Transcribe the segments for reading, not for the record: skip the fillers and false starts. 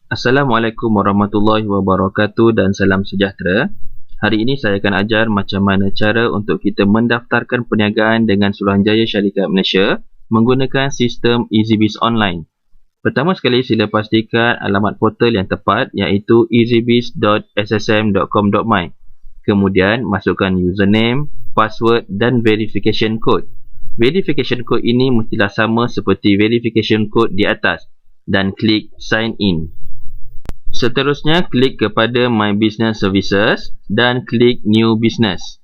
Assalamualaikum warahmatullahi wabarakatuh dan salam sejahtera. Hari ini saya akan ajar macam mana cara untuk kita mendaftarkan perniagaan dengan Suruhanjaya Syarikat Malaysia menggunakan sistem EasyBiz Online. Pertama sekali, sila pastikan alamat portal yang tepat iaitu easybiz.ssm.com.my. Kemudian, masukkan username, password dan verification code. Verification code ini mestilah sama seperti verification code di atas dan klik sign in. Seterusnya, klik kepada My Business Services dan klik New Business.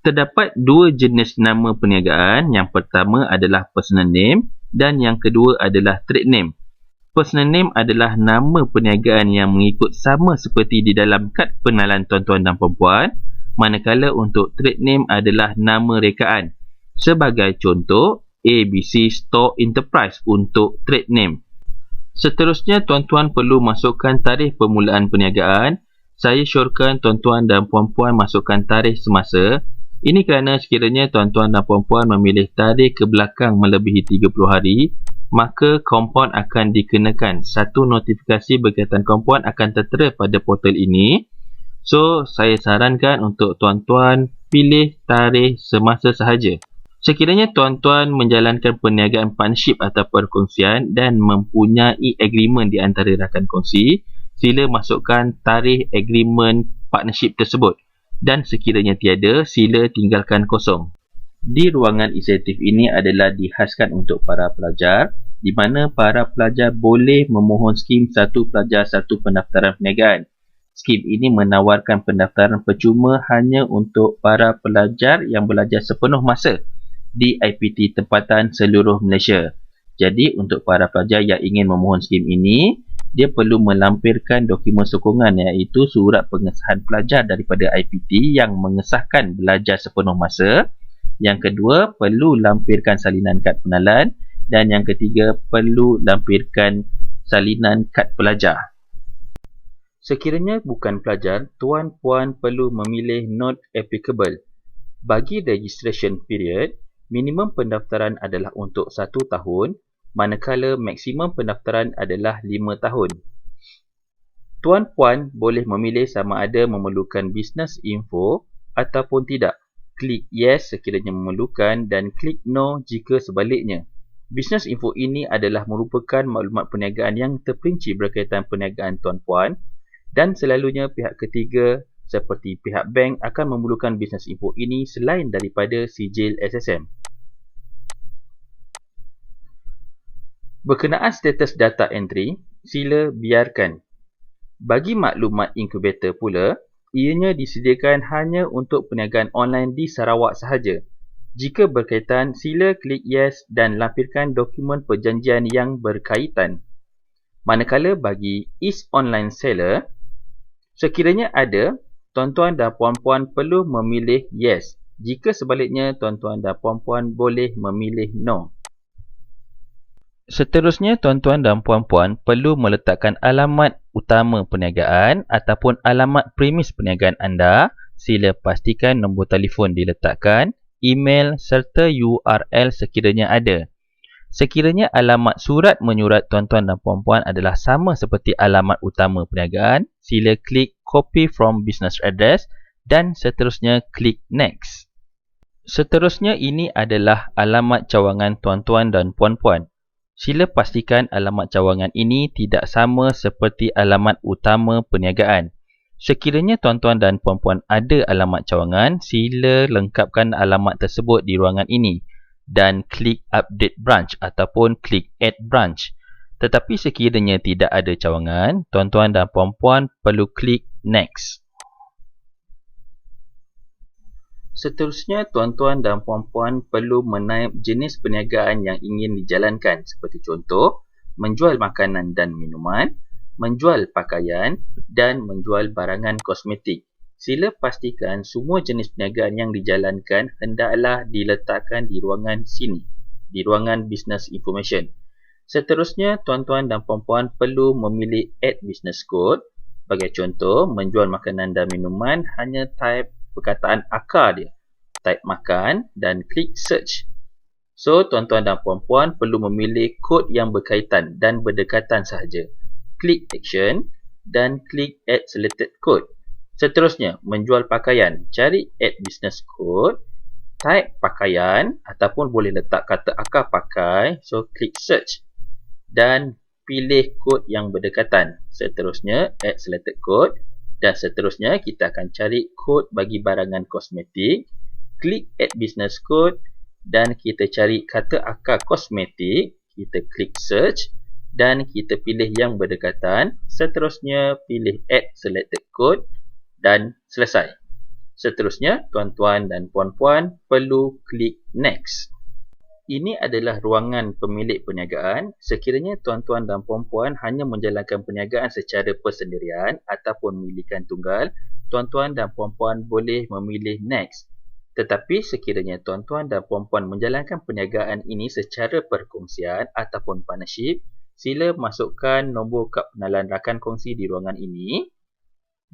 Terdapat dua jenis nama perniagaan. Yang pertama adalah personal name dan yang kedua adalah trade name. Personal name adalah nama perniagaan yang mengikut sama seperti di dalam kad pengenalan tuan-tuan dan puan-puan, manakala untuk trade name adalah nama rekaan. Sebagai contoh, ABC Store Enterprise untuk trade name. Seterusnya, tuan-tuan perlu masukkan tarikh permulaan perniagaan. Saya syorkan tuan-tuan dan puan-puan masukkan tarikh semasa. Ini kerana sekiranya tuan-tuan dan puan-puan memilih tarikh ke belakang melebihi 30 hari, maka kompaun akan dikenakan. Satu notifikasi berkaitan kompaun akan tertera pada portal ini. So, saya sarankan untuk tuan-tuan pilih tarikh semasa sahaja. Sekiranya tuan-tuan menjalankan perniagaan partnership atau perkongsian dan mempunyai agreement di antara rakan kongsi, sila masukkan tarikh agreement partnership tersebut. Dan sekiranya tiada, sila tinggalkan kosong. Di ruangan insentif ini adalah dihaskan untuk para pelajar, di mana para pelajar boleh memohon skim satu pelajar satu pendaftaran perniagaan. Skim ini menawarkan pendaftaran percuma hanya untuk para pelajar yang belajar sepenuh masa di IPT tempatan seluruh Malaysia. Jadi, untuk para pelajar yang ingin memohon skim ini, dia perlu melampirkan dokumen sokongan iaitu surat pengesahan pelajar daripada IPT yang mengesahkan belajar sepenuh masa. Yang kedua, perlu lampirkan salinan kad pengenalan. Dan yang ketiga, perlu lampirkan salinan kad pelajar. Sekiranya bukan pelajar, tuan-puan perlu memilih not applicable. Bagi registration period, minimum pendaftaran adalah untuk 1 tahun, manakala maksimum pendaftaran adalah 5 tahun. Tuan-puan boleh memilih sama ada memerlukan business info ataupun tidak. Klik yes sekiranya memerlukan dan klik no jika sebaliknya. Business info ini adalah merupakan maklumat perniagaan yang terperinci berkaitan perniagaan tuan-puan dan selalunya pihak ketiga seperti pihak bank akan memerlukan business info ini selain daripada sijil SSM. Berkenaan status data entry, sila biarkan. Bagi maklumat inkubator pula, ianya disediakan hanya untuk perniagaan online di Sarawak sahaja. Jika berkaitan, sila klik yes dan lampirkan dokumen perjanjian yang berkaitan. Manakala bagi East Online Seller, sekiranya ada, tuan-tuan dan puan-puan perlu memilih yes. Jika sebaliknya, tuan-tuan dan puan-puan boleh memilih no. Seterusnya, tuan-tuan dan puan-puan perlu meletakkan alamat utama perniagaan ataupun alamat premis perniagaan anda. Sila pastikan nombor telefon diletakkan, email serta URL sekiranya ada. Sekiranya alamat surat menyurat tuan-tuan dan puan-puan adalah sama seperti alamat utama perniagaan, sila klik copy from business address dan seterusnya klik next. Seterusnya, ini adalah alamat cawangan tuan-tuan dan puan-puan. Sila pastikan alamat cawangan ini tidak sama seperti alamat utama perniagaan. Sekiranya tuan-tuan dan puan-puan ada alamat cawangan, sila lengkapkan alamat tersebut di ruangan ini dan klik update branch ataupun klik add branch. Tetapi sekiranya tidak ada cawangan, tuan-tuan dan puan-puan perlu klik next. Seterusnya, tuan-tuan dan puan-puan perlu menaip jenis perniagaan yang ingin dijalankan seperti contoh, menjual makanan dan minuman, menjual pakaian dan menjual barangan kosmetik. Sila pastikan semua jenis perniagaan yang dijalankan hendaklah diletakkan di ruangan sini, di ruangan business information. Seterusnya, tuan-tuan dan puan-puan perlu memilih add business code. Bagi contoh, menjual makanan dan minuman, hanya type perkataan akar dia. Type makan dan klik search. So, tuan-tuan dan puan-puan perlu memilih kod yang berkaitan dan berdekatan sahaja. Klik Action dan klik Add Selected Code. Seterusnya, menjual pakaian. Cari Add Business Code, type pakaian ataupun boleh letak kata akar pakai. So, klik Search dan pilih kod yang berdekatan. Seterusnya, Add Selected Code dan seterusnya kita akan cari kod bagi barangan kosmetik. Klik Add Business Code dan kita cari kata akar kosmetik. Kita klik Search dan kita pilih yang berdekatan. Seterusnya, pilih Add Selected Code dan selesai. Seterusnya, tuan-tuan dan puan-puan perlu klik Next. Ini adalah ruangan pemilik perniagaan. Sekiranya tuan-tuan dan puan-puan hanya menjalankan perniagaan secara persendirian ataupun milikan tunggal, tuan-tuan dan puan-puan boleh memilih Next. Tetapi sekiranya tuan-tuan dan puan-puan menjalankan perniagaan ini secara perkongsian ataupun partnership, sila masukkan nombor kad pengenalan rakan kongsi di ruangan ini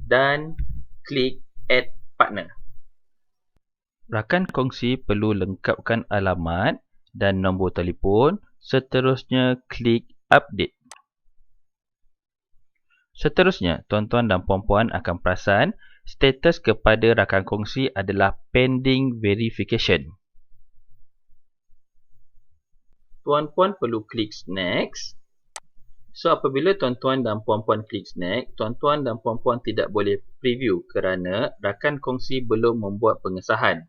dan klik Add Partner. Rakan kongsi perlu lengkapkan alamat dan nombor telefon. Seterusnya, klik Update. Seterusnya, tuan-tuan dan puan-puan akan perasan status kepada rakan kongsi adalah Pending Verification. Tuan-puan perlu klik Next. So, apabila tuan-tuan dan puan-puan klik Next, tuan-tuan dan puan-puan tidak boleh preview kerana rakan kongsi belum membuat pengesahan.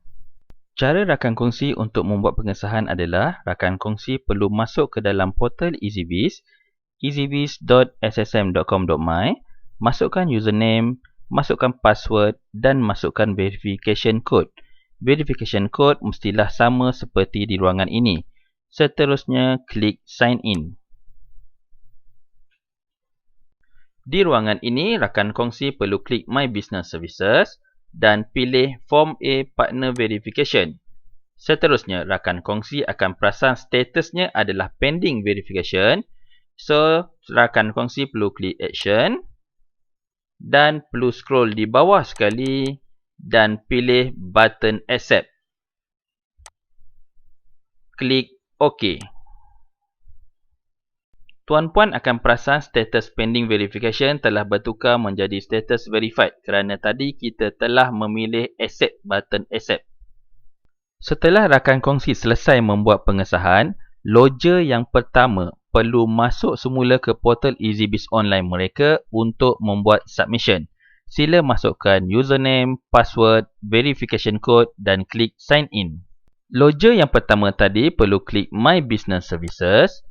Cara rakan kongsi untuk membuat pengesahan adalah rakan kongsi perlu masuk ke dalam portal EasyBiz, easybiz.ssm.com.my, masukkan username, masukkan password dan masukkan verification code. Verification code mestilah sama seperti di ruangan ini. Seterusnya, klik Sign In. Di ruangan ini, rakan kongsi perlu klik My Business Services dan pilih Form A Partner Verification. Seterusnya, rakan kongsi akan perasan statusnya adalah Pending Verification. So, rakan kongsi perlu klik Action dan perlu scroll di bawah sekali dan pilih button Accept. Klik OK. Tuan-puan akan perasan status pending verification telah bertukar menjadi status verified kerana tadi kita telah memilih accept button accept. Setelah rakan kongsi selesai membuat pengesahan, logger yang pertama perlu masuk semula ke portal EasyBiz online mereka untuk membuat submission. Sila masukkan username, password, verification code dan klik sign in. Logger yang pertama tadi perlu klik My Business Services,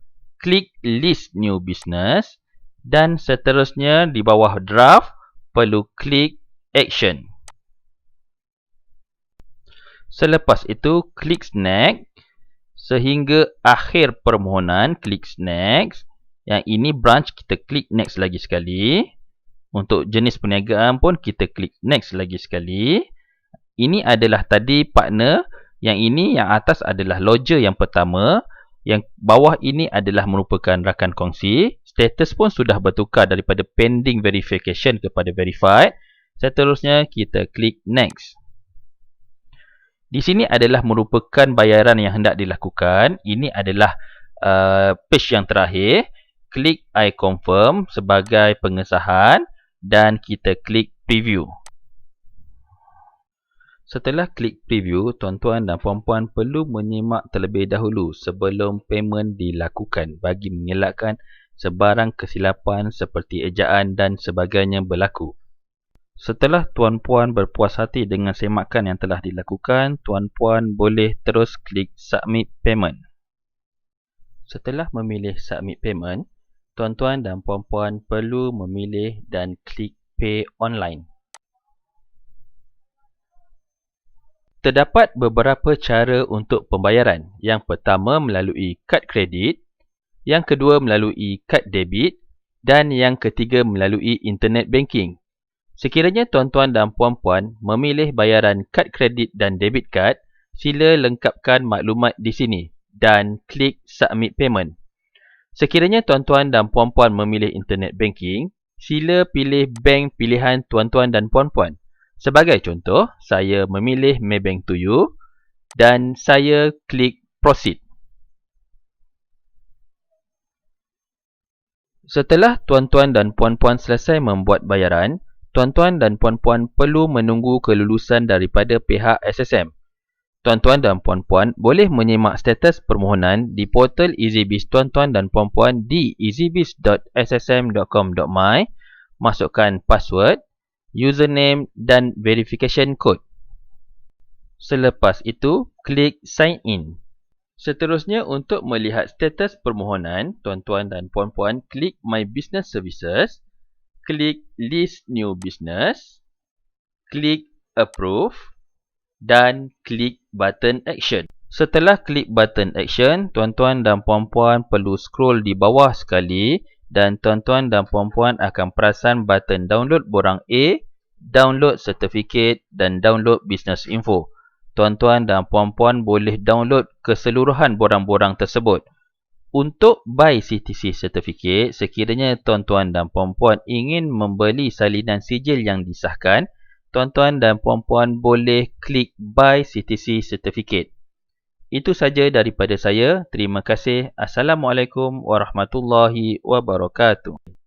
klik List New Business dan seterusnya di bawah draft perlu klik Action. Selepas itu klik Next sehingga akhir permohonan, klik Next. Yang ini branch kita klik Next lagi sekali. Untuk jenis perniagaan pun kita klik Next lagi sekali. Ini adalah tadi partner, yang ini yang atas adalah logger yang pertama. Yang bawah ini adalah merupakan rakan kongsi. Status pun sudah bertukar daripada pending verification kepada verified. Seterusnya kita klik Next. Di sini adalah merupakan bayaran yang hendak dilakukan. Ini adalah page yang terakhir. Klik I confirm sebagai pengesahan dan kita klik preview. Setelah klik preview, tuan-tuan dan puan-puan perlu menyimak terlebih dahulu sebelum payment dilakukan bagi mengelakkan sebarang kesilapan seperti ejaan dan sebagainya berlaku. Setelah tuan-puan berpuas hati dengan semakan yang telah dilakukan, tuan-puan boleh terus klik Submit Payment. Setelah memilih Submit Payment, tuan-tuan dan puan-puan perlu memilih dan klik Pay Online. Terdapat beberapa cara untuk pembayaran. Yang pertama melalui kad kredit, yang kedua melalui kad debit dan yang ketiga melalui internet banking. Sekiranya tuan-tuan dan puan-puan memilih bayaran kad kredit dan debit card, sila lengkapkan maklumat di sini dan klik Submit Payment. Sekiranya tuan-tuan dan puan-puan memilih internet banking, sila pilih bank pilihan tuan-tuan dan puan-puan. Sebagai contoh, saya memilih Maybank To You dan saya klik Proceed. Setelah tuan-tuan dan puan-puan selesai membuat bayaran, tuan-tuan dan puan-puan perlu menunggu kelulusan daripada pihak SSM. Tuan-tuan dan puan-puan boleh menyimak status permohonan di portal EasyBiz tuan-tuan dan puan-puan di easybiz.ssm.com.my. Masukkan password, username dan verification code. Selepas itu, klik sign in. Seterusnya, untuk melihat status permohonan, tuan-tuan dan puan-puan klik My Business Services, klik List New Business, klik Approve dan klik button Action. Setelah klik button Action, tuan-tuan dan puan-puan perlu scroll di bawah sekali dan tuan-tuan dan puan-puan akan perasan button Download Borang A, Download Certificate dan Download Business Info. Tuan-tuan dan puan-puan boleh download keseluruhan borang-borang tersebut. Untuk Buy CTC Certificate, sekiranya tuan-tuan dan puan-puan ingin membeli salinan sijil yang disahkan, tuan-tuan dan puan-puan boleh klik Buy CTC Certificate. Itu saja daripada saya. Terima kasih. Assalamualaikum warahmatullahi wabarakatuh.